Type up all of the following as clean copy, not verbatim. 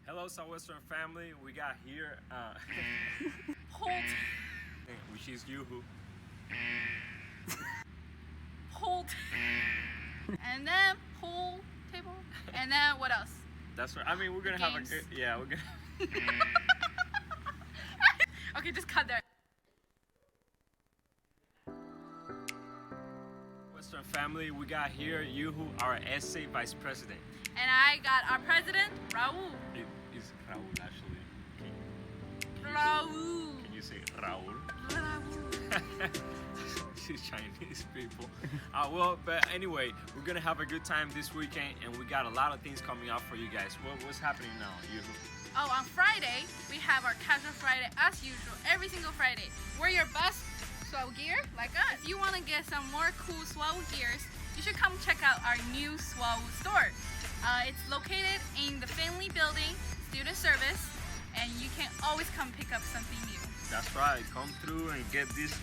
Hello, Southwestern family. We got here, Hold, which is you who. hold, and then pool table, and then what else? That's right. I mean, we're gonna have a Games. good. Yeah, we're gonna. Okay, just cut there. Western family. We got here you who, our SA Vice President. And I got our president, Raul. It is Raul actually. Raul. Can you say Raul? Raul. She's Chinese people. But anyway, we're gonna have a good time this weekend, and we got a lot of things coming up for you guys. What's happening now, you? Oh, on Friday, we have our Casual Friday as usual, every single Friday. Wear your best swell gear, like us. If you want to get some more cool swell gears, you should come check out our new swell store. It's located in the Finley Building, Student Service, and you can always come pick up something new. That's right. Come through and get these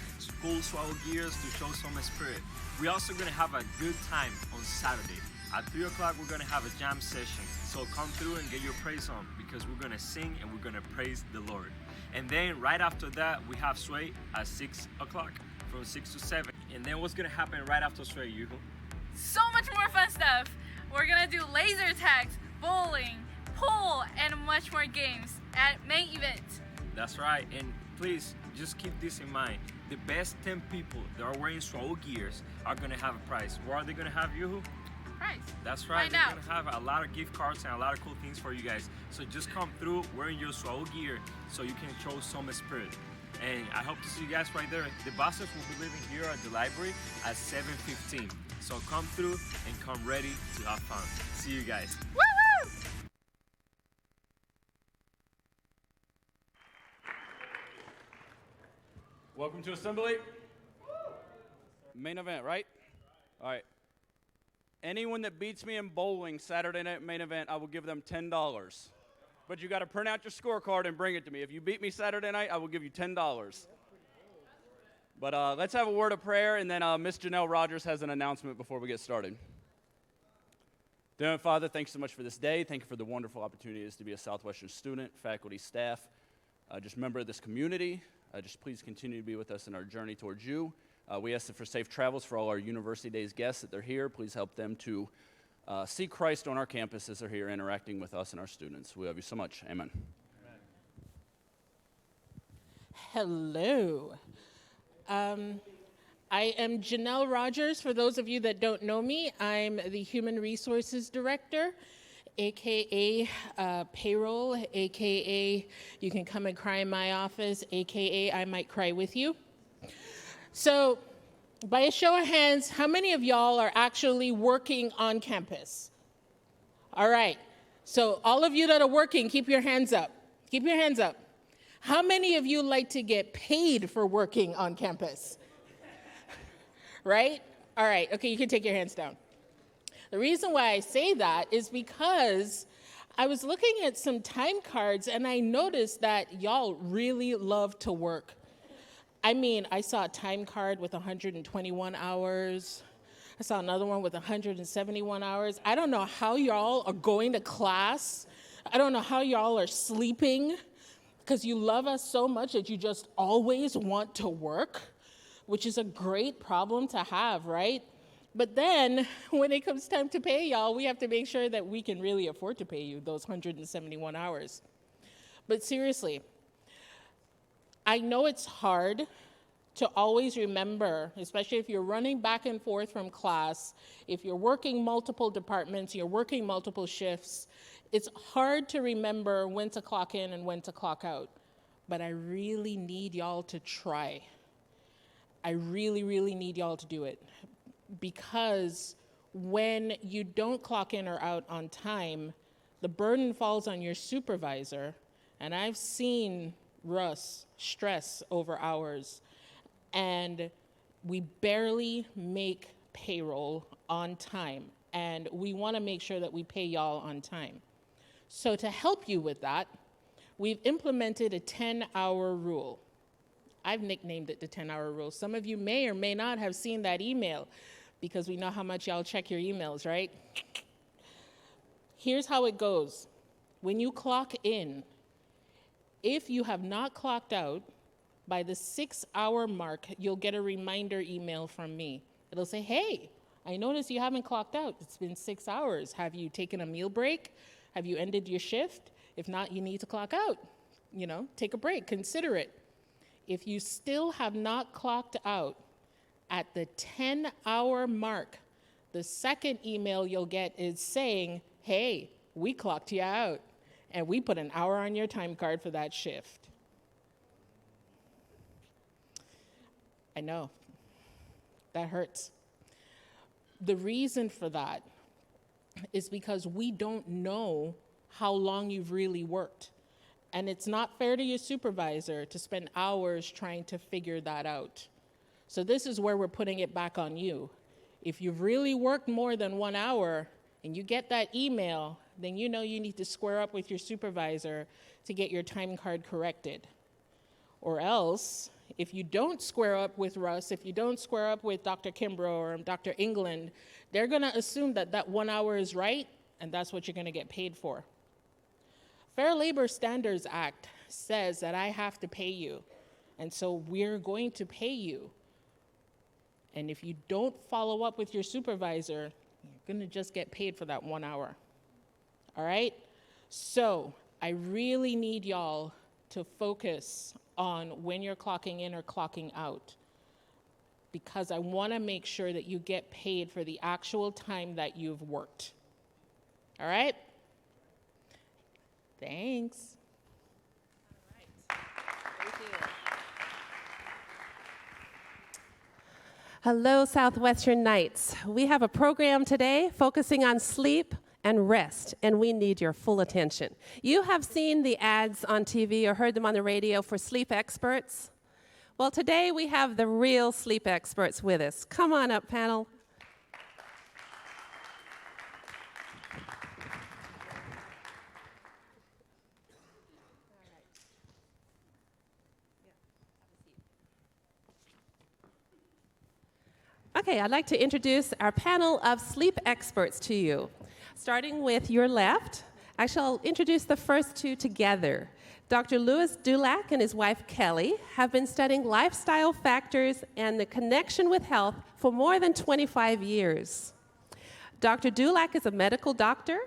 cool swell gears to show some spirit. We're also gonna have a good time on Saturday. At 3 o'clock, we're gonna have a jam session. So come through and get your praise on, because we're gonna sing and we're gonna praise the Lord. And then right after that, we have Sway at 6 o'clock, from 6 to 7. And then what's gonna happen right after Sway, Yuhu? So much more fun stuff. We're gonna do laser tags, bowling, pool, and much more games at main event. That's right. And please, just keep this in mind. The best 10 people that are wearing swell gears are gonna have a prize. What are they gonna have, Yuhu? Prize. That's right. Find They're out. gonna have a lot of gift cards and a lot of cool things for you guys. So just come through wearing your swell gear so you can show some spirit. And I hope to see you guys right there. The buses will be leaving here at the library at 7:15. So come through and come ready to have fun. See you guys. Woo-hoo! Welcome to Assembly. Main event, right? All right. Anyone that beats me in bowling Saturday night main event, I will give them $10. But you got to print out your scorecard and bring it to me. If you beat me Saturday night, I will give you $10. But let's have a word of prayer, and then Miss Janelle Rogers has an announcement before we get started. Dear Heavenly Father, thanks so much for this day. Thank you for the wonderful opportunity it is to be a Southwestern student, faculty, staff, just member of this community. Just please continue to be with us in our journey towards you. We ask for safe travels for all our University Days guests that they're here. Please help them to see Christ on our campus as they're here interacting with us and our students. We love you so much. Amen. Hello. I am Janelle Rogers. For those of you that don't know me, I'm the Human Resources Director, AKA payroll, AKA you can come and cry in my office, AKA I might cry with you. So, by a show of hands, how many of y'all are actually working on campus? All right. So, all of you that are working, keep your hands up. Keep your hands up. How many of you like to get paid for working on campus? Right? All right. Okay, you can take your hands down. The reason why I say that is because I was looking at some time cards and I noticed that y'all really love to work. I mean, I saw a time card with 121 hours. I saw another one with 171 hours. I don't know how y'all are going to class. I don't know how y'all are sleeping because you love us so much that you just always want to work, which is a great problem to have, right? But then when it comes time to pay y'all, we have to make sure that we can really afford to pay you those 171 hours. But seriously, I know it's hard to always remember, especially if you're running back and forth from class, if you're working multiple departments, you're working multiple shifts, it's hard to remember when to clock in and when to clock out. But I really need y'all to try. I really, really need y'all to do it. Because when you don't clock in or out on time, the burden falls on your supervisor. And I've seen Russ stress over hours. And we barely make payroll on time. And we want to make sure that we pay y'all on time. So to help you with that, we've implemented a 10-hour rule. I've nicknamed it the 10-hour rule. Some of you may or may not have seen that email because we know how much y'all check your emails, right? Here's how it goes. when you clock in, if you have not clocked out, by the 6-hour mark, you'll get a reminder email from me. It'll say, hey, I noticed you haven't clocked out. It's been 6 hours. Have you taken a meal break? Have you ended your shift? If not, you need to clock out. Take a break, consider it. If you still have not clocked out at the 10-hour mark, the second email you'll get is saying, hey, we clocked you out, and we put an hour on your time card for that shift. I know, that hurts. The reason for that is because we don't know how long you've really worked. And it's not fair to your supervisor to spend hours trying to figure that out. So this is where we're putting it back on you. If you've really worked more than 1 hour and you get that email, then you know you need to square up with your supervisor to get your time card corrected. Or else, if you don't square up with Russ, if you don't square up with Dr. Kimbrough or Dr. England, they're going to assume that 1 hour is right, and that's what you're going to get paid for. Fair Labor Standards Act says that I have to pay you, and so we're going to pay you. And if you don't follow up with your supervisor, you're going to just get paid for that 1 hour. All right? So I really need y'all to focus on when you're clocking in or clocking out, because I want to make sure that you get paid for the actual time that you've worked. All right? Thanks. All right. Thank you. Hello, Southwestern Knights. We have a program today focusing on sleep and rest, and we need your full attention. You have seen the ads on TV or heard them on the radio for sleep experts. Well, today we have the real sleep experts with us. Come on up, panel. Okay, I'd like to introduce our panel of sleep experts to you. Starting with your left, actually I'll introduce the first two together. Dr. Louis Dulac and his wife Kelly have been studying lifestyle factors and the connection with health for more than 25 years. Dr. Dulac is a medical doctor,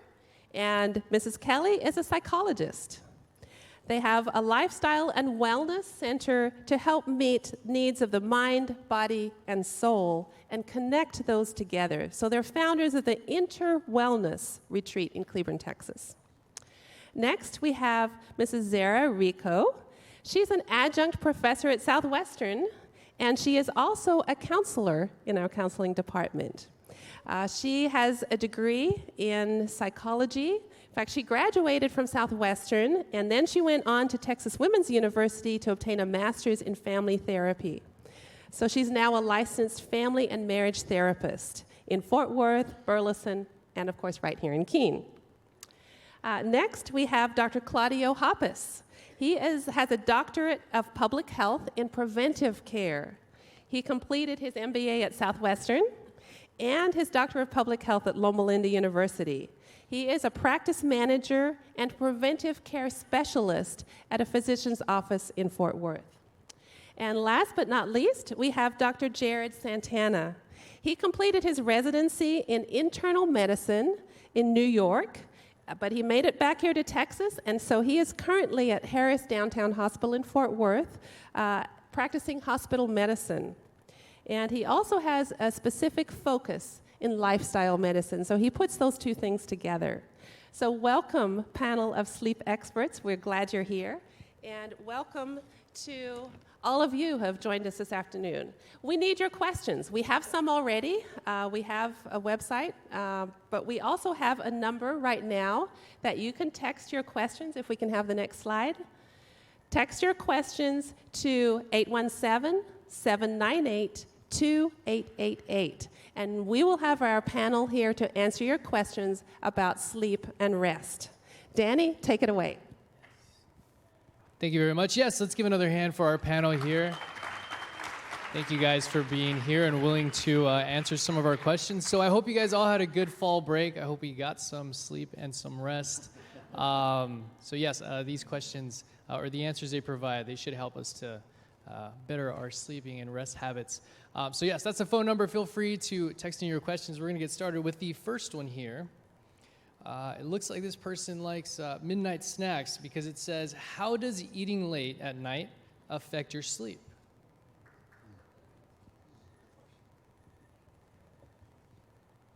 and Mrs. Kelly is a psychologist. They have a lifestyle and wellness center to help meet needs of the mind, body, and soul and connect those together. So they're founders of the Inter Wellness Retreat in Cleburne, Texas. Next, we have Mrs. Zara Rico. She's an adjunct professor at Southwestern, and she is also a counselor in our counseling department. She has a degree in psychology. In fact, she graduated from Southwestern, and then she went on to Texas Women's University to obtain a master's in family therapy. So she's now a licensed family and marriage therapist in Fort Worth, Burleson, and of course right here in Keene. Next, we have Dr. Claudio Hoppus. He has a doctorate of public health in preventive care. He completed his MBA at Southwestern and his Doctor of Public Health at Loma Linda University. He is a practice manager and preventive care specialist at a physician's office in Fort Worth. And last but not least, we have Dr. Jared Santana. He completed his residency in internal medicine in New York, but he made it back here to Texas, and so he is currently at Harris Downtown Hospital in Fort Worth, practicing hospital medicine. And he also has a specific focus in lifestyle medicine, so he puts those two things together. So welcome, panel of sleep experts. We're glad you're here. And welcome to all of you who have joined us this afternoon. We need your questions. We have some already. We have a website, but we also have a number right now that you can text your questions, if we can have the next slide. Text your questions to 817-798-2888. And we will have our panel here to answer your questions about sleep and rest. Danny, take it away. Thank you very much. Yes, let's give another hand for our panel here. Thank you guys for being here and willing to answer some of our questions. So I hope you guys all had a good fall break. I hope you got some sleep and some rest. So yes, these questions or the answers they provide, they should help us to better our sleeping and rest habits. So yes, that's the phone number. Feel free to text in your questions. We're going to get started with the first one here. It looks like this person likes midnight snacks because it says, how does eating late at night affect your sleep?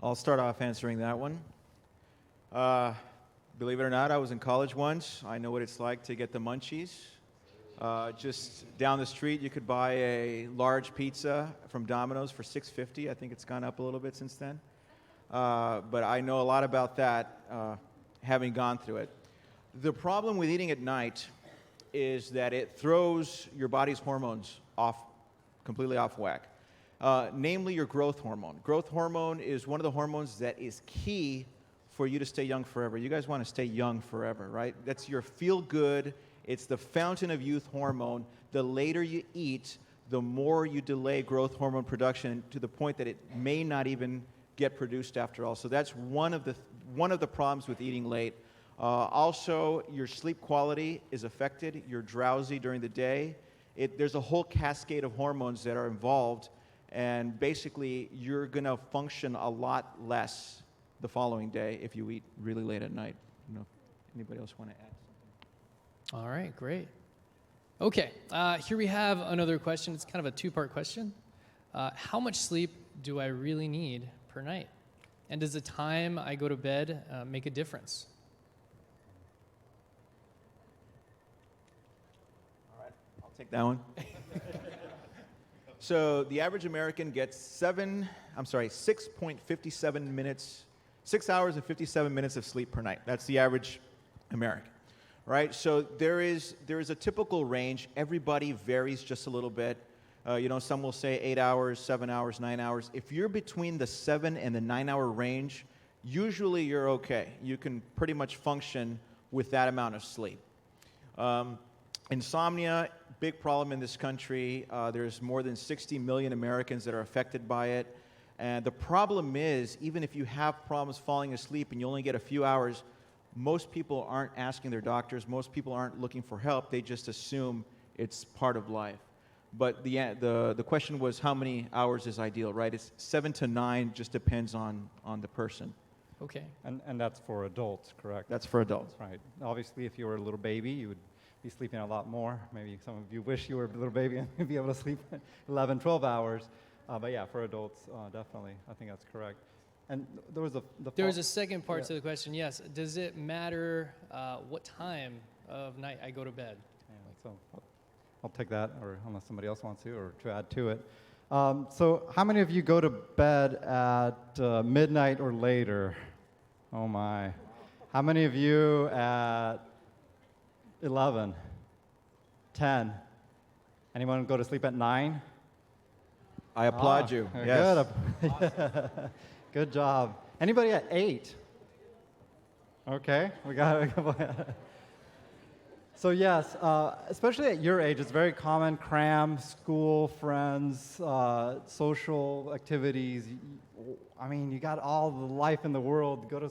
I'll start off answering that one. Believe it or not, I was in college once. I know what it's like to get the munchies. Just down the street, you could buy a large pizza from Domino's for $6.50. I think it's gone up a little bit since then. But I know a lot about that, having gone through it. The problem with eating at night is that it throws your body's hormones completely off whack. Namely your growth hormone. Growth hormone is one of the hormones that is key for you to stay young forever. You guys want to stay young forever, right? That's your feel-good. It's the fountain of youth hormone. The later you eat, the more you delay growth hormone production to the point that it may not even get produced after all. So that's one of the problems with eating late. Also, your sleep quality is affected. You're drowsy during the day. There's a whole cascade of hormones that are involved, and basically you're going to function a lot less the following day if you eat really late at night. I don't know if anybody else want to add something. All right, great. Okay, here we have another question. It's kind of a two-part question. How much sleep do I really need per night? And does the time I go to bed make a difference? All right, I'll take that one. So the average American gets 6.57 minutes, 6 hours and 57 minutes of sleep per night. That's the average American, right? So there is a typical range. Everybody varies just a little bit. Some will say 8 hours, 7 hours, 9 hours. If you're between the 7 and the 9 hour range, usually you're okay. You can pretty much function with that amount of sleep. Insomnia, big problem in this country. There's more than 60 million Americans that are affected by it. And the problem is, even if you have problems falling asleep and you only get a few hours, most people aren't asking their doctors. Most people aren't looking for help. They just assume it's part of life. But the question was, how many hours is ideal, right? It's 7 to 9, just depends on the person. Okay. And that's for adults, correct? That's for adults. Right. Obviously, if you were a little baby, you would be sleeping a lot more. Maybe some of you wish you were a little baby and be able to sleep 11, 12 hours. But yeah, for adults, definitely. I think that's correct. And there was a second part to the question. Yes. Does it matter what time of night I go to bed? Yeah, so I'll take that, or unless somebody else wants to, or to add to it. So how many of you go to bed at midnight or later? Oh my. How many of you at 11, 10? Anyone go to sleep at 9? I applaud you. Yes. Good. Good job. Anybody at 8? Okay, we got it. So yes, especially at your age, it's very common. Cram, school, friends, social activities. I mean, you got all the life in the world. Go to,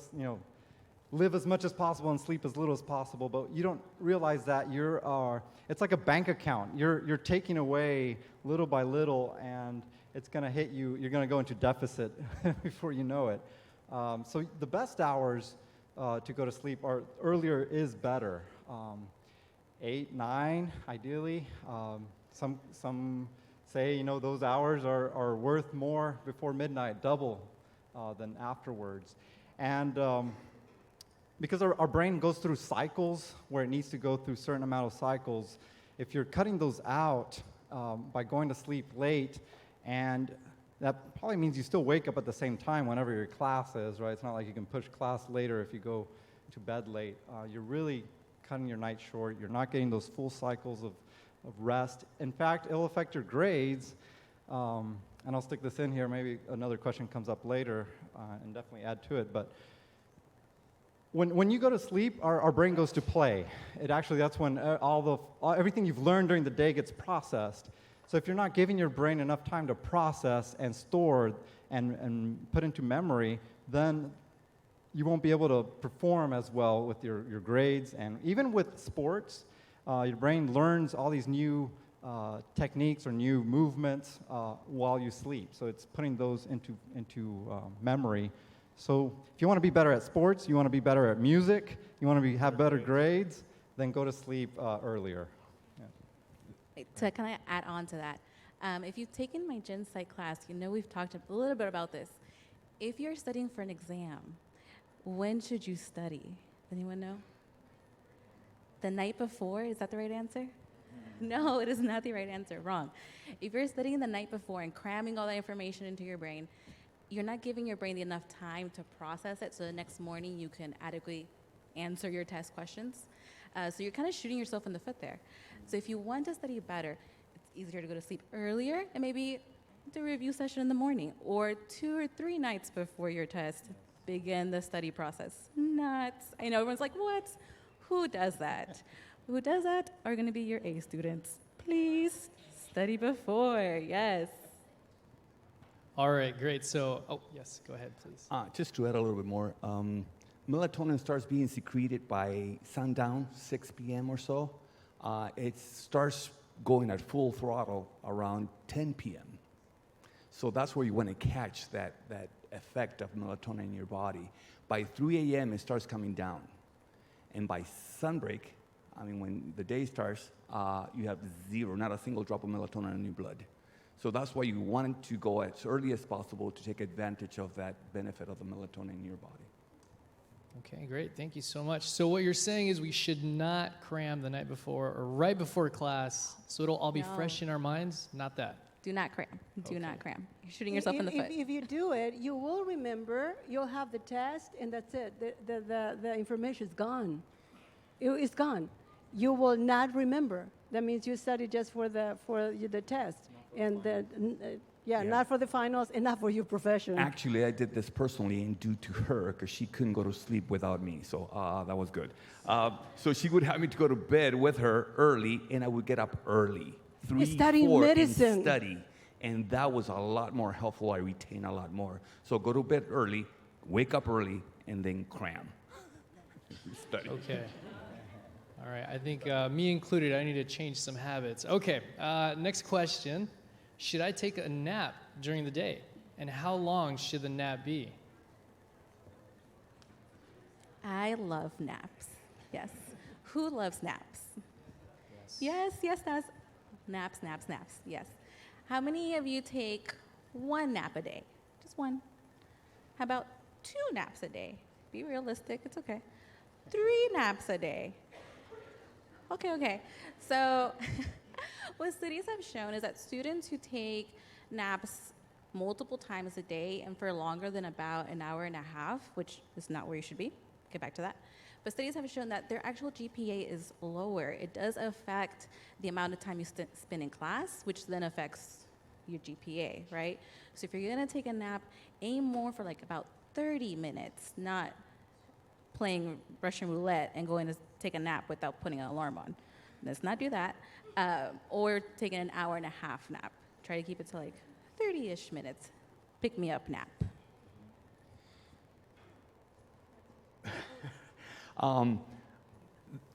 live as much as possible and sleep as little as possible. But you don't realize that it's like a bank account. You're taking away little by little, and it's going to hit you. You're going to go into deficit before you know it. So the best hours to go to sleep are earlier is better. 8, 9, ideally. Some say, those hours are worth more before midnight, double than afterwards. And because our brain goes through cycles where it needs to go through a certain amount of cycles, if you're cutting those out by going to sleep late, and that probably means you still wake up at the same time whenever your class is, right? It's not like you can push class later if you go to bed late. You're really cutting your night short. You're not getting those full cycles of rest. In fact, it'll affect your grades. And I'll stick this in here. Maybe another question comes up later and definitely add to it. But when you go to sleep, our brain goes to play. That's when everything you've learned during the day gets processed. So if you're not giving your brain enough time to process and store and put into memory, then you won't be able to perform as well with your grades. And even with sports, your brain learns all these new techniques or new movements while you sleep. So it's putting those into memory. So if you want to be better at sports, you want to be better at music, you want to have better grades, then go to sleep earlier. Yeah. So can I add on to that? If you've taken my Gen Psych class, you know we've talked a little bit about this. If you're studying for an exam, when should you study? Anyone know? The night before? Is that the right answer? No, it is not the right answer. Wrong. If you're studying the night before and cramming all that information into your brain, you're not giving your brain enough time to process it so the next morning you can adequately answer your test questions. So you're kind of shooting yourself in the foot there. So if you want to study better, it's easier to go to sleep earlier and maybe do a review session in the morning, or 2 or 3 nights before your test, begin the study process. Nuts. I know everyone's like, what? Who does that? Who does that are going to be your A students. Please study before. Yes. All right, great. So, yes, go ahead, please. Just to add a little bit more, melatonin starts being secreted by sundown, 6 p.m. or so. It starts going at full throttle around 10 p.m. So that's where you want to catch that effect of melatonin in your body. By 3 a.m., it starts coming down. And by sunbreak, when the day starts, you have zero, not a single drop of melatonin in your blood. So that's why you want to go as early as possible to take advantage of that benefit of the melatonin in your body. Okay, great. Thank you so much. So what you're saying is we should not cram the night before or right before class, so it'll all be fresh in our minds? Not that. Do not cram. Do not cram. You're shooting yourself in the foot. If you do it, you will remember, you'll have the test, and that's it. The information is gone. It's gone. You will not remember. That means you studied just for the test. And not for the finals and not for your profession. Actually, I did this personally and due to her because she couldn't go to sleep without me. So that was good. So she would have me to go to bed with her early, and I would get up early. 3, studying 4, medicine. and study. And that was a lot more helpful. I retain a lot more. So go to bed early, wake up early, and then cram. Study. Okay. All right. I think me included, I need to change some habits. Okay. Next question. Should I take a nap during the day? And how long should the nap be? I love naps. Yes. Who loves naps? Yes, Naz. Naps. Yes. How many of you take 1 nap a day? Just 1. How about 2 naps a day? Be realistic. It's okay. 3 naps a day. Okay. So what studies have shown is that students who take naps multiple times a day and for longer than about an hour and a half, which is not where you should be, get back to that, but studies have shown that their actual GPA is lower. It does affect the amount of time you spend in class, which then affects your GPA, right? So if you're going to take a nap, aim more for like about 30 minutes, not playing Russian roulette and going to take a nap without putting an alarm on. Let's not do that. Or taking an hour and a half nap. Try to keep it to like 30-ish minutes. Pick me up nap.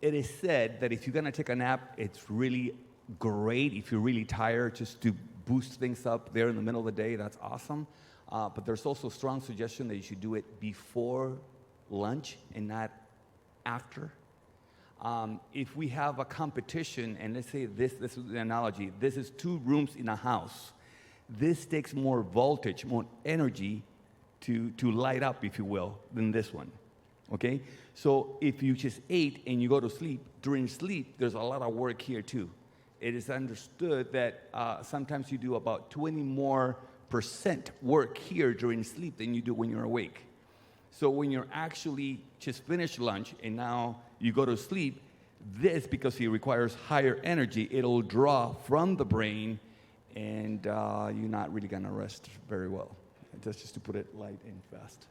It is said that if you're going to take a nap, it's really great if you're really tired just to boost things up there in the middle of the day. That's awesome. But there's also a strong suggestion that you should do it before lunch and not after. If we have a competition, and let's say this is the analogy, this is 2 rooms in a house. This takes more voltage, more energy to light up, if you will, than this one. Okay? So if you just ate and you go to sleep, during sleep, there's a lot of work here too. It is understood that sometimes you do about 20% more work here during sleep than you do when you're awake. So when you're actually just finished lunch and now you go to sleep, this, because it requires higher energy, it'll draw from the brain and you're not really going to rest very well. That's just to put it light and fast.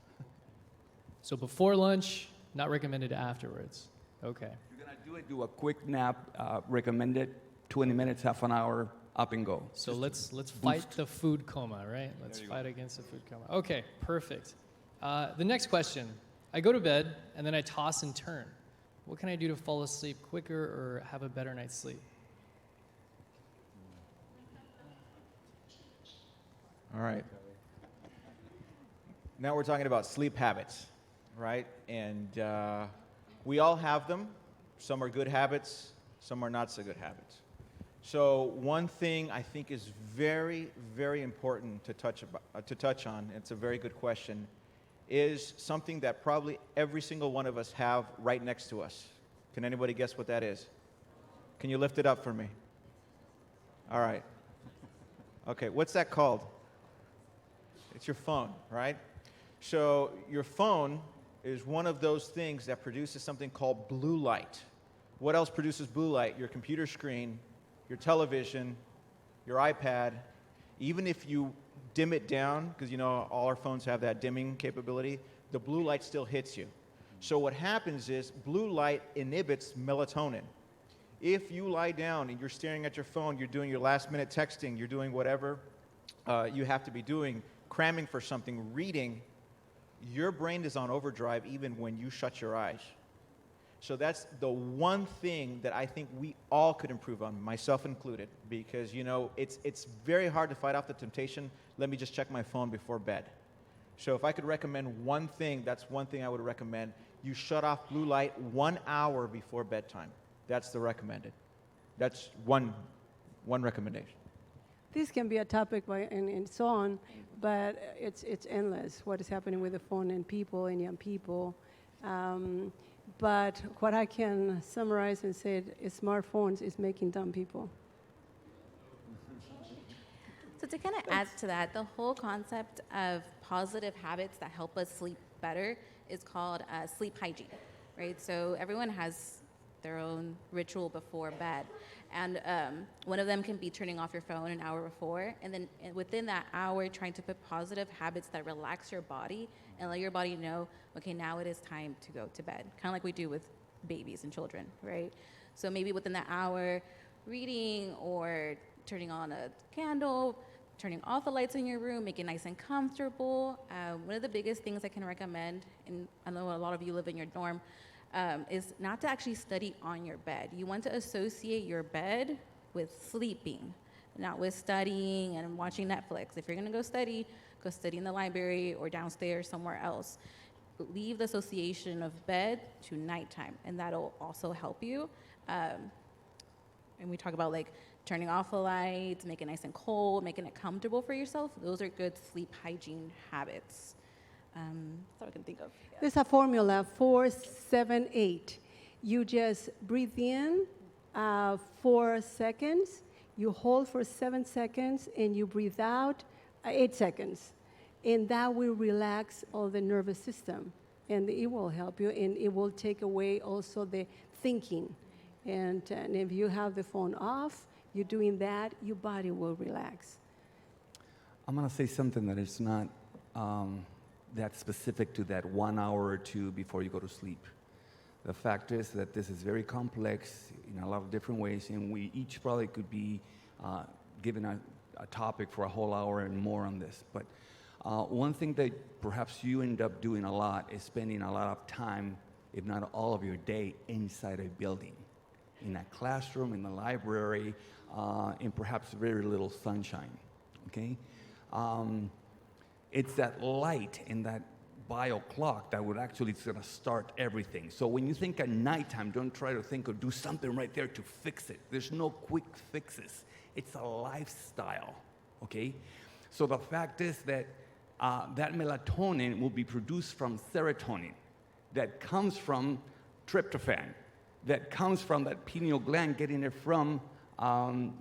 So before lunch, not recommended afterwards. Okay. If you're going to do it, do a quick nap, recommended 20 minutes, half an hour, up and go. So let's fight the food coma, right? Let's fight against the food coma. Okay, perfect. The next question. I go to bed and then I toss and turn. What can I do to fall asleep quicker or have a better night's sleep? All right. Now we're talking about sleep habits, right? And we all have them. Some are good habits, some are not so good habits. So one thing I think is very, very important to touch on, it's a very good question, is something that probably every single one of us have right next to us. Can anybody guess what that is? Can you lift it up for me? All right. Okay, what's that called? It's your phone, right? So your phone is one of those things that produces something called blue light. What else produces blue light? Your computer screen, your television, your iPad. Even if you dim it down, because you know all our phones have that dimming capability, the blue light still hits you. So what happens is blue light inhibits melatonin. If you lie down and you're staring at your phone, you're doing your last minute texting, you're doing whatever you have to be doing, cramming for something, reading, your brain is on overdrive even when you shut your eyes. So that's the one thing that I think we all could improve on, myself included, because you know it's very hard to fight off the temptation, let me just check my phone before bed. So if I could recommend one thing, that's one thing I would recommend. You shut off blue light 1 hour before bedtime. That's the recommended. That's one recommendation. This can be a topic and so on, but it's endless what is happening with the phone and people and young people. But what I can summarize and say is smartphones is making dumb people. So to kind of add to that, the whole concept of positive habits that help us sleep better is called sleep hygiene, right? So everyone has their own ritual before bed. And one of them can be turning off your phone an hour before, and then within that hour, trying to put positive habits that relax your body and let your body know, okay, now it is time to go to bed. Kind of like we do with babies and children, right? So maybe within that hour, reading or turning on a candle, turning off the lights in your room, make it nice and comfortable. One of the biggest things I can recommend, and I know a lot of you live in your dorm, is not to actually study on your bed. You want to associate your bed with sleeping, not with studying and watching Netflix. If you're going to go study in the library or downstairs somewhere else. Leave the association of bed to nighttime, and that'll also help you. And we talk about like turning off the lights, making it nice and cold, making it comfortable for yourself. Those are good sleep hygiene habits. That's all I can think of. Yeah. There's a formula, 4-7-8. You just breathe in 4 seconds, you hold for 7 seconds, and you breathe out 8 seconds. And that will relax all the nervous system. And it will help you, and it will take away also the thinking. And if you have the phone off, you're doing that, your body will relax. I'm going to say something that is not that specific to that 1 hour or two before you go to sleep. The fact is that this is very complex in a lot of different ways, and we each probably could be given a topic for a whole hour and more on this. But one thing that perhaps you end up doing a lot is spending a lot of time, if not all of your day, inside a building, in a classroom, in the library, and perhaps very little sunshine, okay? It's that light and that bio clock that would actually sort of start everything. So when you think at nighttime, don't try to think or do something right there to fix it. There's no quick fixes. It's a lifestyle, okay? So the fact is that that melatonin will be produced from serotonin that comes from tryptophan, that comes from that pineal gland getting it from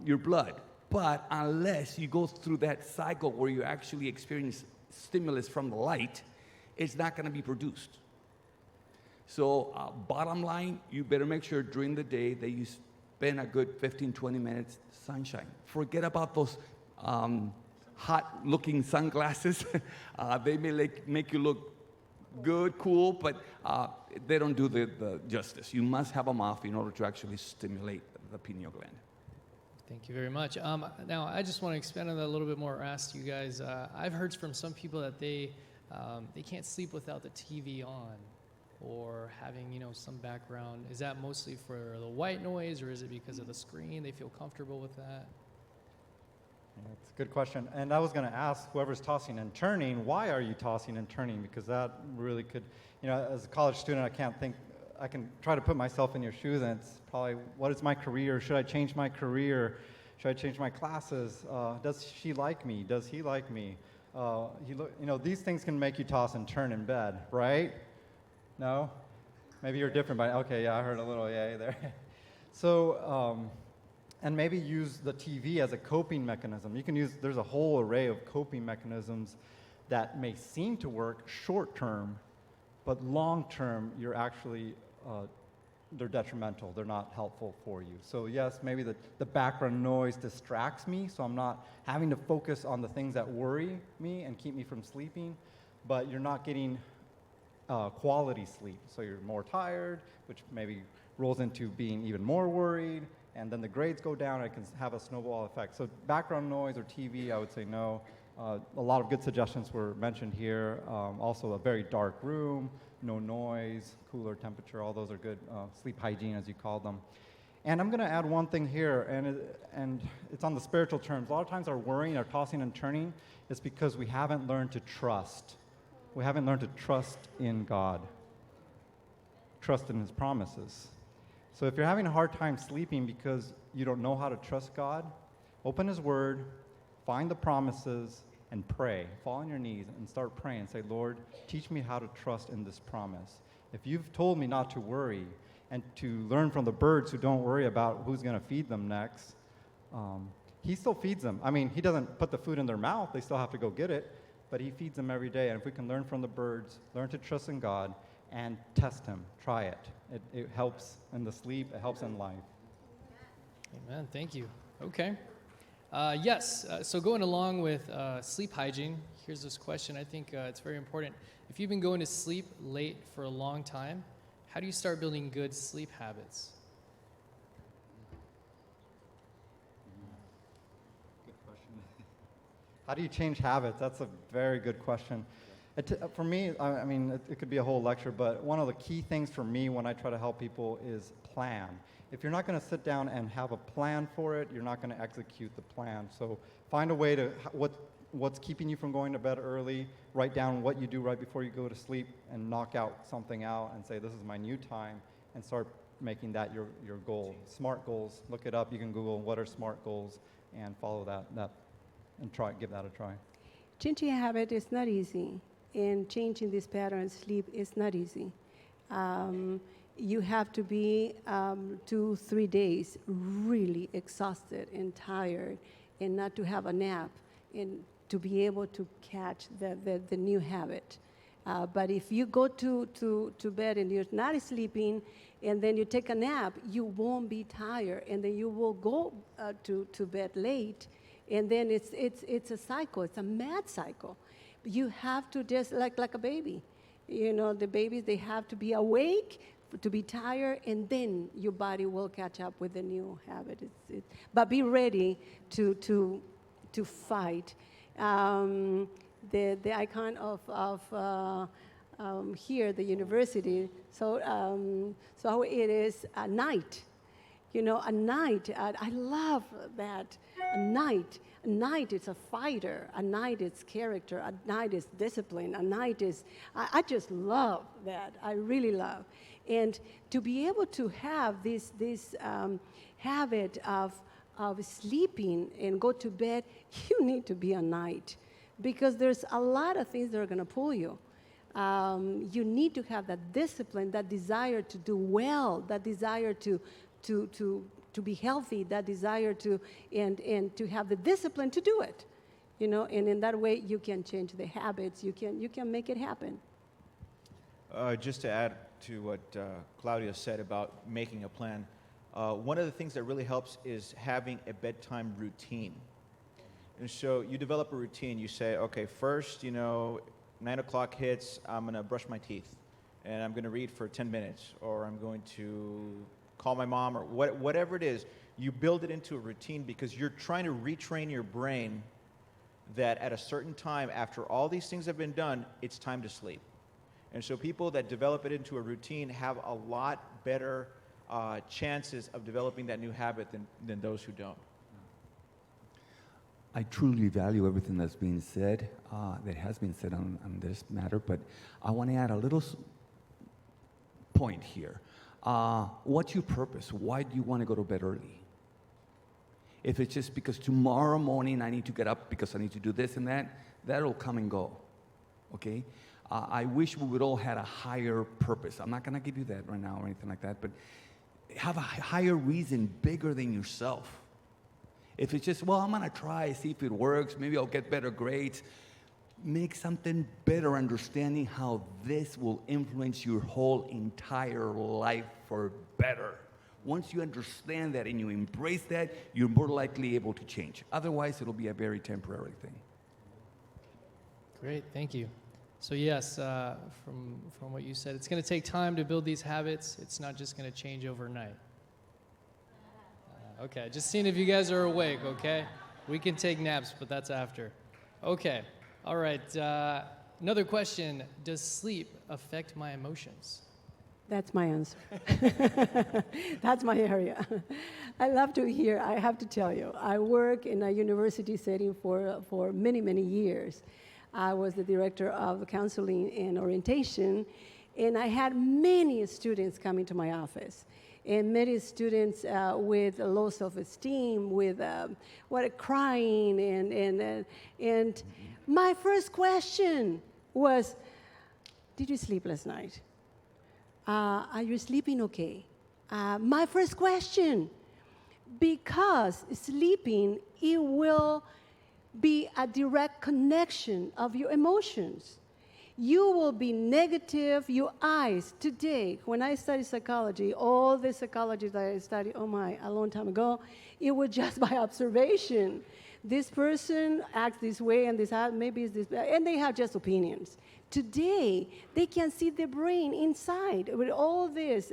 your blood. But unless you go through that cycle where you actually experience stimulus from the light, it's not going to be produced. So bottom line, you better make sure during the day that you spend a good 15, 20 minutes sunshine. Forget about those hot-looking sunglasses. They may make you look good, cool, but they don't do the justice. You must have them off in order to actually stimulate the pineal gland. Thank you very much. Now, I just want to expand on that a little bit more or ask you guys. I've heard from some people that they can't sleep without the TV on. or having, some background? Is that mostly for the white noise, or is it because of the screen? They feel comfortable with that? Yeah, that's a good question. And I was going to ask whoever's tossing and turning, why are you tossing and turning? Because that really could, as a college student, I can try to put myself in your shoes, and it's probably, what is my career? Should I change my career? Should I change my classes? Does she like me? Does he like me? These things can make you toss and turn in bed, right? No? Maybe you're different, but okay, yeah, I heard a little yay there. So, and maybe use the TV as a coping mechanism. There's a whole array of coping mechanisms that may seem to work short term, but long term, you're actually, they're detrimental. They're not helpful for you. So yes, maybe the background noise distracts me, so I'm not having to focus on the things that worry me and keep me from sleeping, but you're not getting quality sleep. So you're more tired, which maybe rolls into being even more worried, and then the grades go down, and it can have a snowball effect. So background noise or TV, I would say no. A lot of good suggestions were mentioned here. Also a very dark room, no noise, cooler temperature, all those are good. Sleep hygiene, as you call them. And I'm going to add one thing here, and it's on the spiritual terms. A lot of times our worrying, our tossing and turning is because we haven't learned to trust. We haven't learned to trust in God, trust in His promises. So if you're having a hard time sleeping because you don't know how to trust God, open His Word, find the promises, and pray. Fall on your knees and start praying. Say, Lord, teach me how to trust in this promise. If you've told me not to worry and to learn from the birds who don't worry about who's going to feed them next, He still feeds them. I mean, He doesn't put the food in their mouth. They still have to go get it, but He feeds them every day. And if we can learn from the birds, learn to trust in God, and test Him, try it. It helps in the sleep. It helps in life. Amen. Thank you. Okay. Yes. So going along with sleep hygiene, here's this question. I think it's very important. If you've been going to sleep late for a long time, how do you start building good sleep habits? Good question. How do you change habits? That's a very good question. For me, I mean, it could be a whole lecture, but one of the key things for me when I try to help people is plan. If you're not going to sit down and have a plan for it, you're not going to execute the plan. So find a way to, what's keeping you from going to bed early, write down what you do right before you go to sleep, and knock out something out and say, this is my new time, and start making that your goal. SMART goals, look it up. You can Google what are SMART goals and follow that and give that a try. Changing a habit is not easy, and changing this pattern of sleep is not easy. You have to be 2-3 days really exhausted and tired, and not to have a nap, and to be able to catch the new habit. But if you go to bed and you're not sleeping, and then you take a nap, you won't be tired, and then you will go to bed late, and then it's a cycle. It's a mad cycle. You have to just like a baby. The babies, they have to be awake, to be tired, and then your body will catch up with the new habit. But be ready to fight. The icon of here, the university. So it is a night. A night. I love that. A night. A night is a fighter. A night is character. A night is discipline. A night is. I just love that. I really love. And to be able to have this habit of sleeping and go to bed, you need to be a night, because there's a lot of things that are going to pull you. You need to have that discipline, that desire to do well, that desire to be healthy, that desire to and to have the discipline to do it. And in that way you can change the habits. You can make it happen. Just to add to what Claudia said about making a plan, one of the things that really helps is having a bedtime routine. And so you develop a routine. You say, okay, first, 9 o'clock hits, I'm going to brush my teeth, and I'm going to read for 10 minutes, or I'm going to call my mom, or whatever it is. You build it into a routine because you're trying to retrain your brain that at a certain time, after all these things have been done, it's time to sleep. And so people that develop it into a routine have a lot better chances of developing that new habit than those who don't. I truly value everything that's being said, that has been said on this matter, but I want to add a little point here. What's your purpose? Why do you want to go to bed early? If it's just because tomorrow morning I need to get up because I need to do this and that, that'll come and go, okay? I wish we would all had a higher purpose. I'm not going to give you that right now or anything like that, but have a higher reason bigger than yourself. If it's just, well, I'm going to try, see if it works, maybe I'll get better grades, make something better understanding how this will influence your whole entire life for better. Once you understand that and you embrace that, you're more likely able to change. Otherwise, it'll be a very temporary thing. Great, thank you. So yes, from what you said, it's going to take time to build these habits. It's not just going to change overnight. Okay, just seeing if you guys are awake, okay? We can take naps, but that's after. Okay, all right. Another question, does sleep affect my emotions? That's my answer. That's my area. I love to hear, I have to tell you, I work in a university setting for many, many years. I was the director of counseling and orientation, and I had many students coming to my office. And many students with low self-esteem, with crying, and my first question was, did you sleep last night? Are you sleeping okay? My first question, because sleeping, it will be a direct connection of your emotions. You will be negative, your eyes. Today, when I studied psychology, all the psychology that I studied, a long time ago, it was just by observation. This person acts this way and this, maybe it's this, and they have just opinions. Today, they can see the brain inside with all this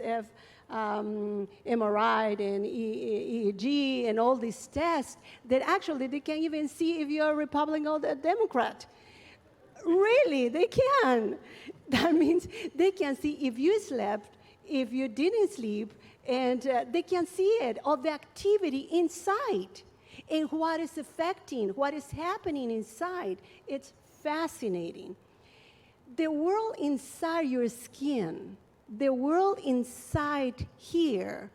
MRI and EEG and all these tests that actually they can't even see if you're a Republican or a Democrat. Really, they can. That means they can see if you slept, if you didn't sleep, and they can see it, of the activity inside and what is affecting, what is happening inside. It's fascinating. The world inside your skin, the world inside here,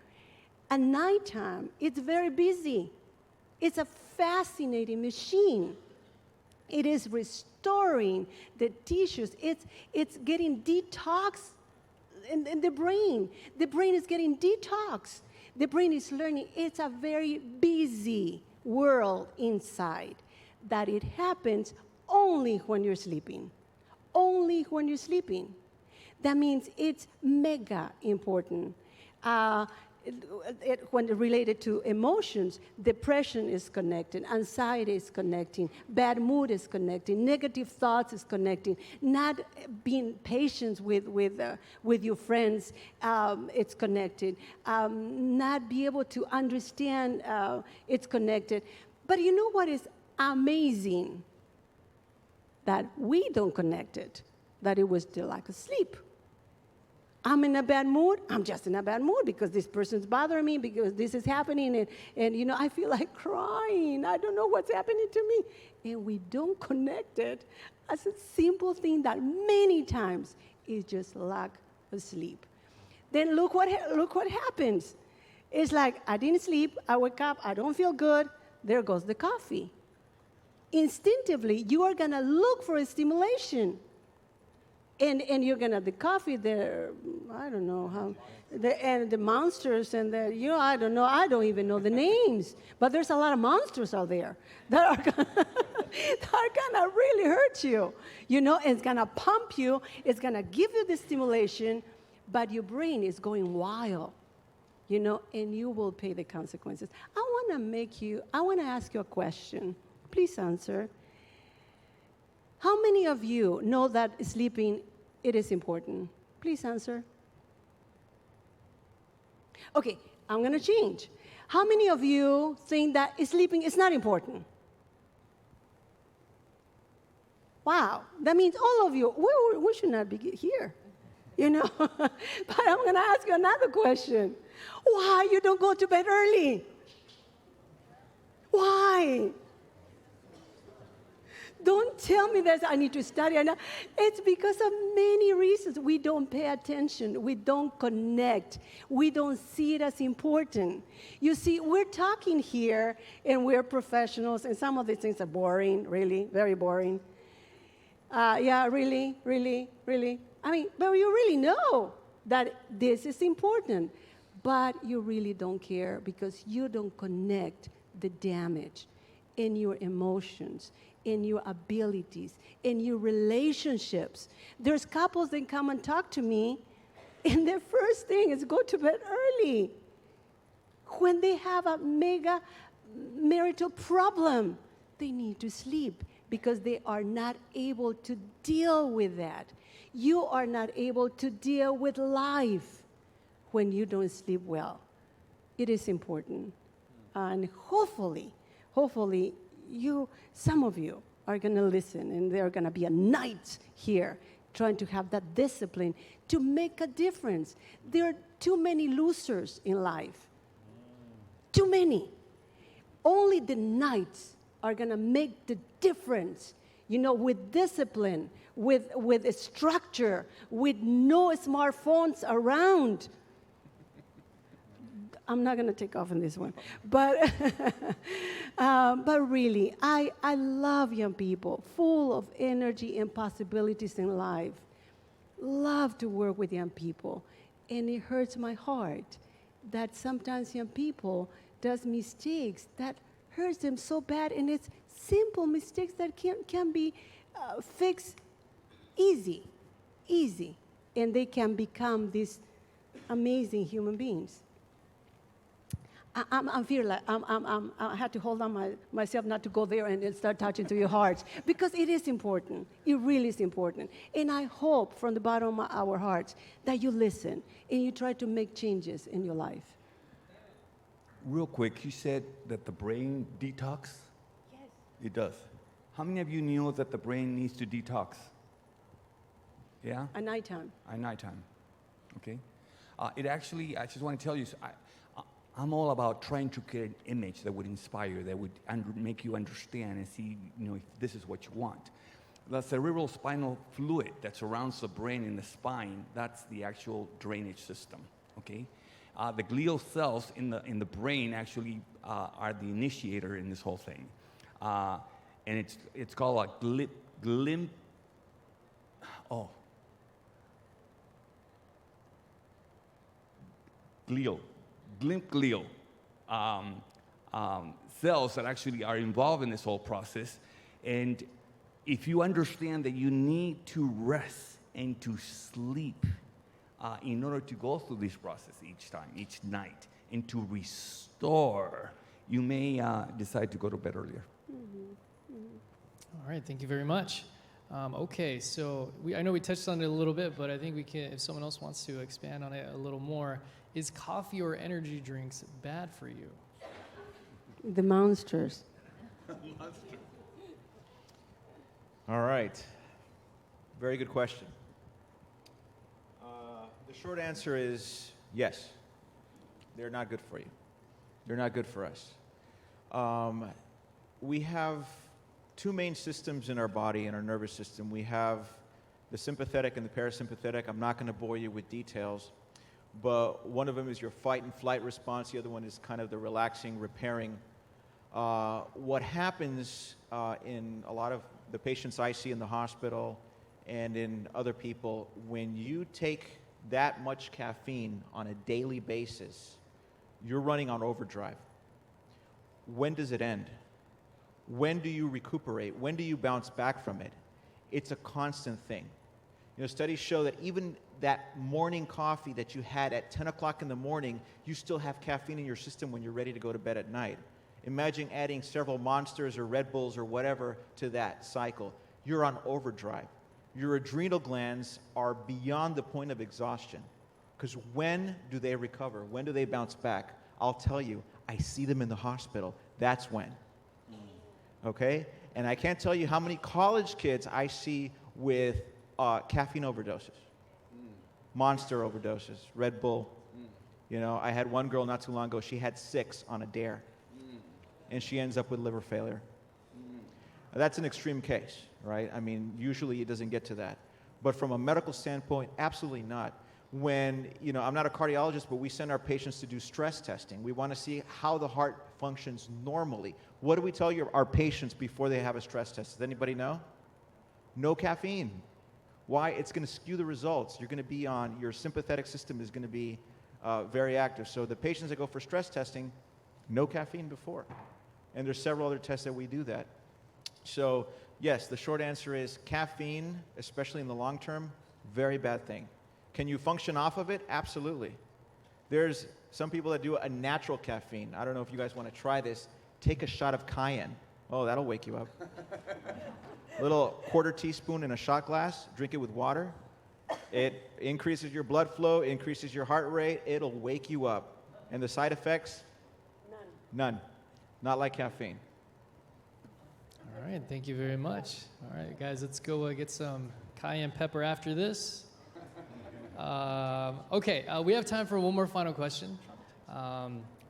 at nighttime, it's very busy. It's a fascinating machine. It is restoring the tissues. It's getting detox in the brain. The brain is getting detox. The brain is learning. It's a very busy world inside, that it happens only when you're sleeping. Only when you're sleeping. That means it's mega important. When related to emotions, depression is connected, anxiety is connecting, bad mood is connecting, negative thoughts is connecting, not being patient with your friends, it's connected, not be able to understand, it's connected. But you know what is amazing? That we don't connect it, that it was the lack of sleep. I'm in a bad mood. I'm just in a bad mood because this person's bothering me, because this is happening, and I feel like crying. I don't know what's happening to me. And we don't connect it as a simple thing that many times is just lack of sleep. Then look what happens. It's like, I didn't sleep, I wake up, I don't feel good, there goes the coffee. Instinctively, you are gonna look for a stimulation. And you're gonna, the coffee, I don't know how, and the monsters and I don't know, I don't even know the names, but there's a lot of monsters out there that are gonna really hurt you, and it's gonna pump you, it's gonna give you the stimulation, but your brain is going wild, and you will pay the consequences. I wanna ask you a question. Please answer. How many of you know that sleeping, it is important? Please answer. Okay, I'm going to change. How many of you think that sleeping is not important? Wow, that means all of you, we should not be here, you know. But I'm going to ask you another question. Why you don't go to bed early? Why? Don't tell me that I need to study. It's because of many reasons. We don't pay attention. We don't connect. We don't see it as important. You see, we're talking here, and we're professionals, and some of these things are boring, really, very boring. Yeah, really, really, really. I mean, but you really know that this is important, but you really don't care because you don't connect the damage in your emotions, in your abilities, in your relationships. There's couples that come and talk to me, and their first thing is go to bed early. When they have a mega marital problem, they need to sleep because they are not able to deal with that. You are not able to deal with life when you don't sleep well. It is important. And hopefully, some of you are going to listen, and there are going to be a night here trying to have that discipline to make a difference. There are too many losers in life. Too many. Only the nights are going to make the difference, you know, with discipline, with a structure, with no smartphones around. I'm not going to take off on this one. But really, I love young people, full of energy and possibilities in life. Love to work with young people. And it hurts my heart that sometimes young people does mistakes that hurts them so bad, and it's simple mistakes that can be fixed easy, and they can become these amazing human beings. I feel like I had to hold on myself not to go there and start touching to your hearts, because it is important. It really is important. And I hope from the bottom of our hearts that you listen and you try to make changes in your life. Real quick, you said that the brain detox? Yes. It does. How many of you knew that the brain needs to detox? Yeah? At nighttime. At nighttime. Okay. It actually, I just want to tell you, I'm all about trying to create an image that would inspire, that would make you understand and see, you know, if this is what you want. The cerebral spinal fluid that surrounds the brain and the spine, that's the actual drainage system. Okay. The glial cells in the brain actually are the initiator in this whole thing, and it's called a glial cells that actually are involved in this whole process. And if you understand that you need to rest and to sleep in order to go through this process each night, and to restore, you may decide to go to bed earlier. All right, thank you very much. Okay, so I know we touched on it a little bit, but I think we can, if someone else wants to expand on it a little more. Is coffee or energy drinks bad for you? The monsters. All right. Very good question. The short answer is yes. They're not good for you. They're not good for us. We have two main systems in our body, in our nervous system. We have the sympathetic and the parasympathetic. I'm not going to bore you with details, but one of them is your fight and flight response. The other one is kind of the relaxing, repairing. What happens in a lot of the patients I see in the hospital and in other people, when you take that much caffeine on a daily basis, you're running on overdrive. When does it end? When do you recuperate? When do you bounce back from it? It's a constant thing. You know, studies show that even that morning coffee that you had at 10 o'clock in the morning, you still have caffeine in your system when you're ready to go to bed at night. Imagine adding several Monsters or Red Bulls or whatever to that cycle. You're on overdrive. Your adrenal glands are beyond the point of exhaustion. Because when do they recover? When do they bounce back? I'll tell you, I see them in the hospital. That's when. Okay? And I can't tell you how many college kids I see with caffeine overdoses, Monster overdoses, Red Bull. You know, I had one girl not too long ago, she had 6 on a dare, and she ends up with liver failure. That's an extreme case, right? I mean, usually it doesn't get to that. But from a medical standpoint, absolutely not. When, you know, I'm not a cardiologist, but we send our patients to do stress testing. We want to see how the heart functions normally. What do we tell our patients before they have a stress test? Does anybody know? No caffeine. Why? It's going to skew the results. You're going to be on, your sympathetic system is going to be very active. So the patients that go for stress testing, no caffeine before. And there's several other tests that we do that. So yes, the short answer is caffeine, especially in the long term, very bad thing. Can you function off of it? Absolutely. There's some people that do a natural caffeine. I don't know if you guys want to try this. Take a shot of cayenne. Oh, that'll wake you up. A little 1/4 teaspoon in a shot glass. Drink it with water. It increases your blood flow, increases your heart rate. It'll wake you up. And the side effects? None. Not like caffeine. All right, thank you very much. All right, guys, let's go get some cayenne pepper after this. Okay, we have time for one more final question.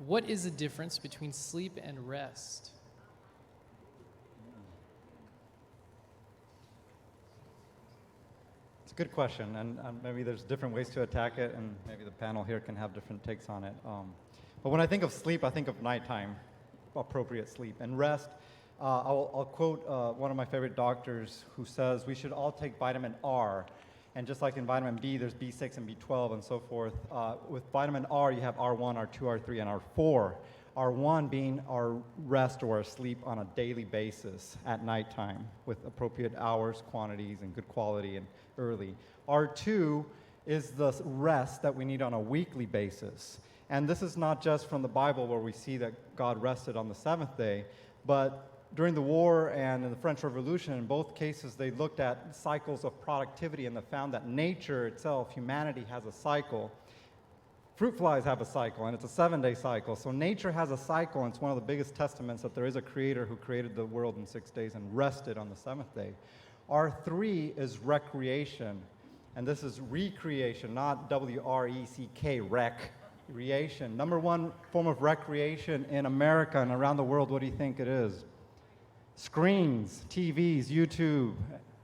What is the difference between sleep and rest? It's a good question, and maybe there's different ways to attack it, and maybe the panel here can have different takes on it. But when I think of sleep, I think of nighttime, appropriate sleep, and rest. I'll quote one of my favorite doctors who says we should all take vitamin R. And just like in vitamin B, there's B6 and B12 and so forth. With vitamin R, you have R1, R2, R3, and R4. R1 being our rest or our sleep on a daily basis at nighttime with appropriate hours, quantities, and good quality and early. R2 is the rest that we need on a weekly basis. And this is not just from the Bible where we see that God rested on the 7th day, but during the war and in the French Revolution, in both cases, they looked at cycles of productivity and they found that nature itself, humanity, has a cycle. Fruit flies have a cycle, and it's a 7-day cycle. So nature has a cycle, and it's one of the biggest testaments that there is a creator who created the world in 6 days and rested on the 7th day. R3 is recreation, and this is recreation, not W-R-E-C-K, recreation. Number one form of recreation in America and around the world, what do you think it is? Screens, TVs, YouTube,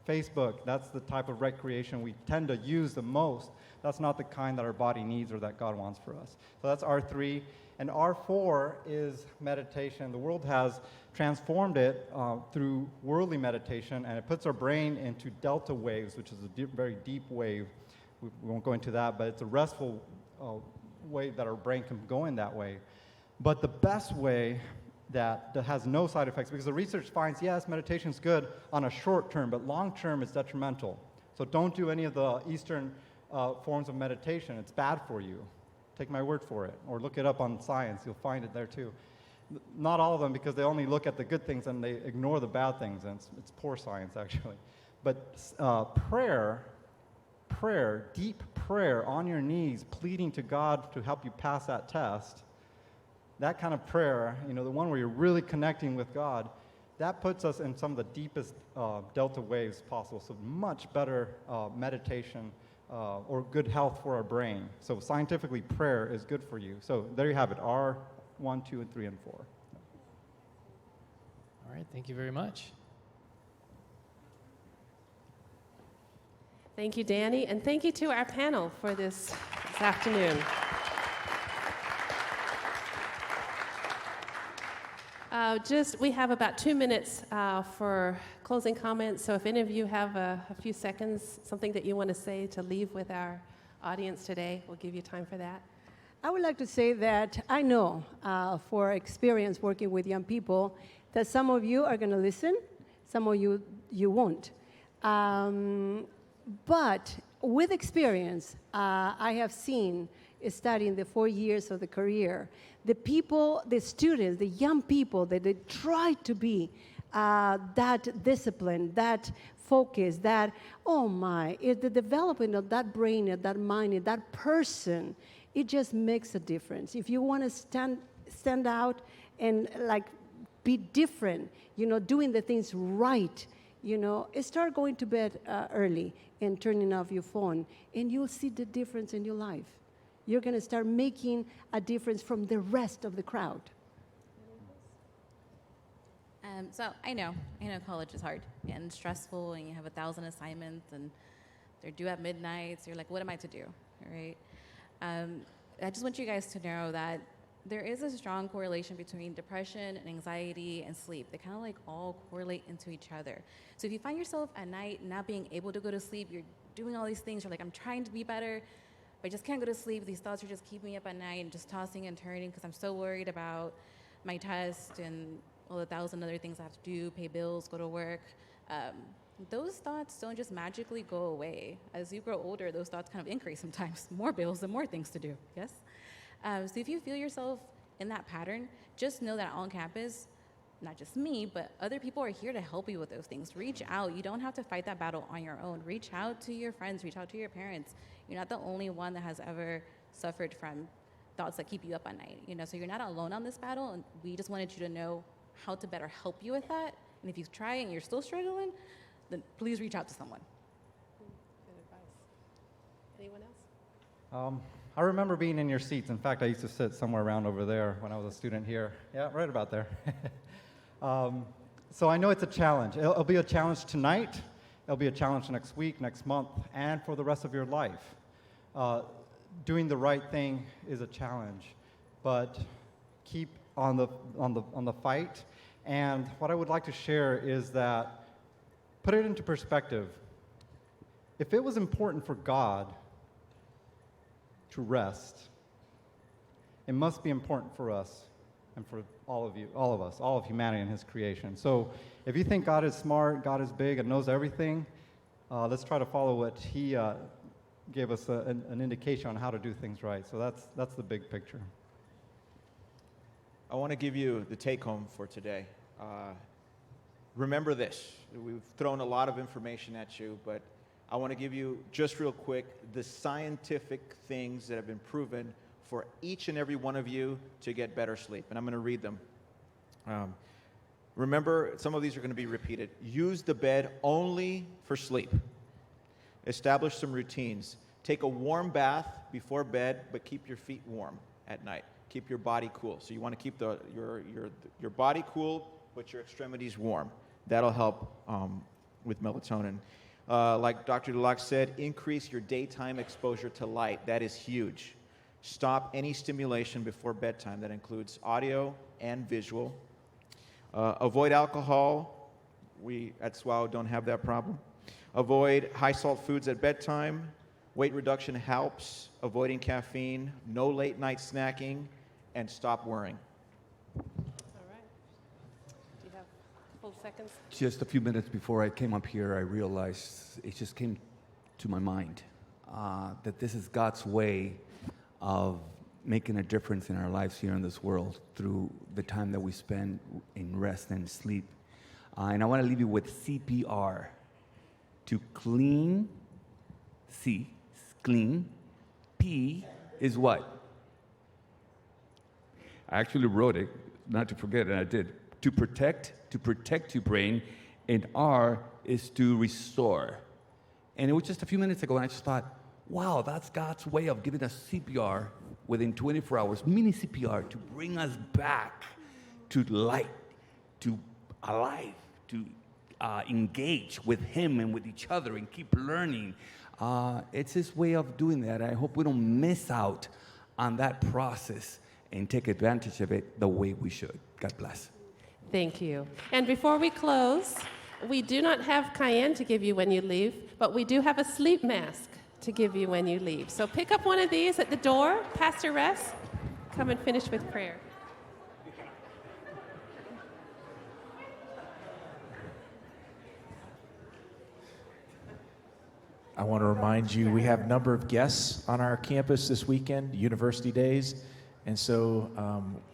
Facebook. That's the type of recreation we tend to use the most. That's not the kind that our body needs or that God wants for us. So that's R3. And R4 is meditation. The world has transformed it through worldly meditation, and it puts our brain into delta waves, which is a very deep wave. We won't go into that, but it's a restful way that our brain can go in that way. But the best way that has no side effects, because the research finds, yes, meditation is good on a short term, but long term it's detrimental. So don't do any of the Eastern forms of meditation. It's bad for you. Take my word for it. Or look it up on science. You'll find it there too. Not all of them, because they only look at the good things and they ignore the bad things, and it's poor science actually. But prayer, deep prayer on your knees, pleading to God to help you pass that test, that kind of prayer, you know, the one where you're really connecting with God, that puts us in some of the deepest delta waves possible. So much better meditation or good health for our brain. So scientifically, prayer is good for you. So there you have it, R, 1, 2, and 3, and 4. All right, thank you very much. Thank you, Danny, and thank you to our panel for this afternoon. We have about 2 minutes for closing comments, so if any of you have a few seconds, something that you want to say to leave with our audience today, we'll give you time for that. I would like to say that I know for experience working with young people that some of you are going to listen, some of you won't. But with experience, I have seen, studying the 4 years of the career, the people, the students, the young people, that they try to be that disciplined, that focus, that, the development of that brain, of that mind, of that person, it just makes a difference. If you want to stand out and like be different, doing the things right, start going to bed early and turning off your phone, and you'll see the difference in your life. You're going to start making a difference from the rest of the crowd. So I know college is hard and stressful, and you have 1,000 assignments, and they're due at midnight, so you're like, what am I to do, all right? I just want you guys to know that there is a strong correlation between depression and anxiety and sleep. They kind of like all correlate into each other. So if you find yourself at night not being able to go to sleep, you're doing all these things, you're like, I'm trying to be better, but I just can't go to sleep. These thoughts are just keeping me up at night and just tossing and turning because I'm so worried about my test and all the 1,000 other things I have to do, pay bills, go to work. Those thoughts don't just magically go away. As you grow older, those thoughts kind of increase sometimes. More bills and more things to do, yes? So if you feel yourself in that pattern, just know that on campus, not just me, but other people are here to help you with those things. Reach out. You don't have to fight that battle on your own. Reach out to your friends. Reach out to your parents. You're not the only one that has ever suffered from thoughts that keep you up at night. So you're not alone on this battle, and we just wanted you to know how to better help you with that. And if you try and you're still struggling, then please reach out to someone. Good advice. Anyone else? I remember being in your seats. In fact, I used to sit somewhere around over there when I was a student here. Yeah, right about there. So I know it's a challenge. It'll be a challenge tonight. It'll be a challenge next week, next month, and for the rest of your life. Doing the right thing is a challenge, but keep on the fight. And what I would like to share is that, put it into perspective. If it was important for God to rest, it must be important for us and for all of you, all of us, all of humanity and His creation. So if you think God is smart, God is big and knows everything, let's try to follow what He gave us an indication on how to do things right. So that's the big picture. I want to give you the take-home for today. Remember this. We've thrown a lot of information at you, but I want to give you, just real quick, the scientific things that have been proven for each and every one of you to get better sleep. And I'm going to read them. Remember, some of these are going to be repeated. Use the bed only for sleep. Establish some routines. Take a warm bath before bed, but keep your feet warm at night. Keep your body cool. So you want to keep your body cool, but your extremities warm. That'll help with melatonin. Like Dr. Dulac said, increase your daytime exposure to light. That is huge. Stop any stimulation before bedtime. That includes audio and visual. Avoid alcohol. We at SWAO don't have that problem. Avoid high-salt foods at bedtime. Weight reduction helps. Avoiding caffeine. No late-night snacking. And stop worrying. All right. Do you have full seconds? Just a few minutes before I came up here, I realized, it just came to my mind, that this is God's way of making a difference in our lives here in this world through the time that we spend in rest and sleep. And I want to leave you with CPR. To clean, C, clean. P is what? I actually wrote it, not to forget, and I did. To protect your brain, and R is to restore. And it was just a few minutes ago, and I just thought, wow, that's God's way of giving us CPR within 24 hours, mini CPR, to bring us back to light, to alive, to engage with Him and with each other and keep learning. It's His way of doing that. I hope we don't miss out on that process and take advantage of it the way we should. God bless. Thank you. And before we close, we do not have cayenne to give you when you leave, but we do have a sleep mask to give you when you leave. So pick up one of these at the door. Pastor Ress, come and finish with prayer. I want to remind you, we have a number of guests on our campus this weekend, University Days, and so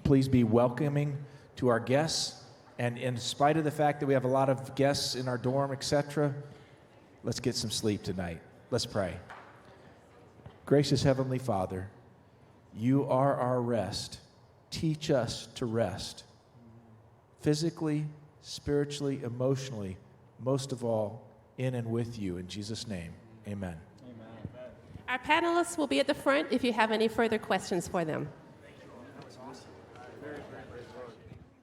please be welcoming to our guests. And in spite of the fact that we have a lot of guests in our dorm, etc., let's get some sleep tonight. Let's pray. Gracious Heavenly Father, You are our rest. Teach us to rest. physically, spiritually, emotionally, most of all, in and with you. In Jesus' name, amen. Our panelists will be at the front if you have any further questions for them.